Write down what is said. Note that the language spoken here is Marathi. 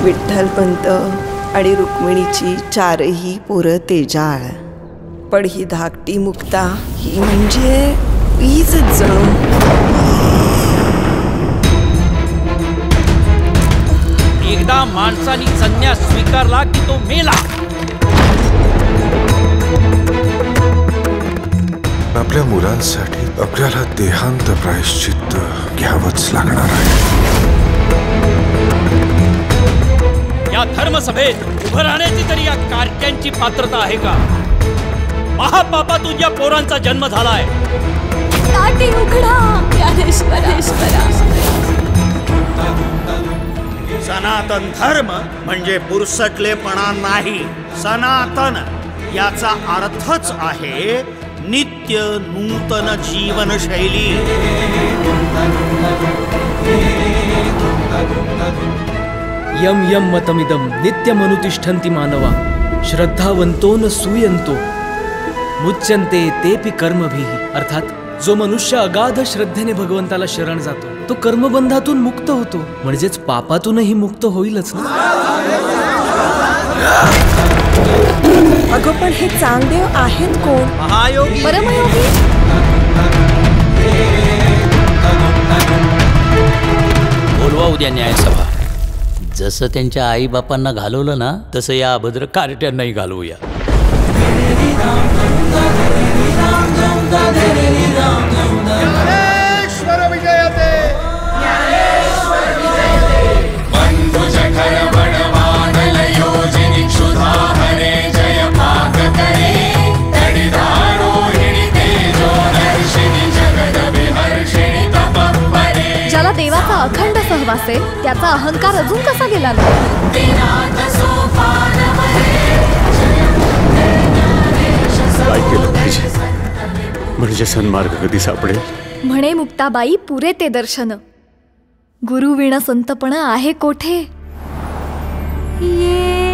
विठ्ठलपंत आणि रुक्मिणीची चारही पोरं तेजाळ, पण ही धाकटी मुक्ता ही म्हणजे वीजच जणू. एकदा माणसाने संन्यास स्वीकारला की तो मेला. आपल्या मुलांसाठी आपल्याला देहांत प्रायश्चित्त घ्यावंच लागणार आहे. या धर्मसभेत उभं राहण्याची तरी या कार्ट्यांची पात्रता आहे का? महापापातून या पोरांचा जन्म झालाय. ताटी उघडा ज्ञानेश्वरा. सनातन धर्म म्हणजे पुरसटलेपणा नाही. सनातन याचा अर्थच आहे नित्य नूतन जीवनशैली. यम यम मतमिदम नित्यमनुतिष्ठन्ति मानवा श्रद्धावंतो न सूयंतो मुच्यन्ते तेपि कर्मभिः. अर्थात जो मनुष्य अगाध श्रद्धेने भगवंताला शरण जातो तो कर्मबंधातून मुक्त होतो, म्हणजेच पापातूनही मुक्त होईलच ना. अगं पण हे चांगदेव आहेत कोण? महायोगी, परमयोगी. बोलवा उद्या न्यायसभा. जसं त्यांच्या आई बापांना घालवलं ना तसं या अभद्र कार्ट्यांनाही घालवूया. ज्याला देवाचा अखंड सहवास आहे त्याचा अहंकार अजून कसा गेला काय केलं पाहिजे म्हणजे सन्मार्ग कधी सापडेल? म्हणे मुक्ताबाई पुरे ते दर्शन. गुरुविण संतपण आहे कोठे. ये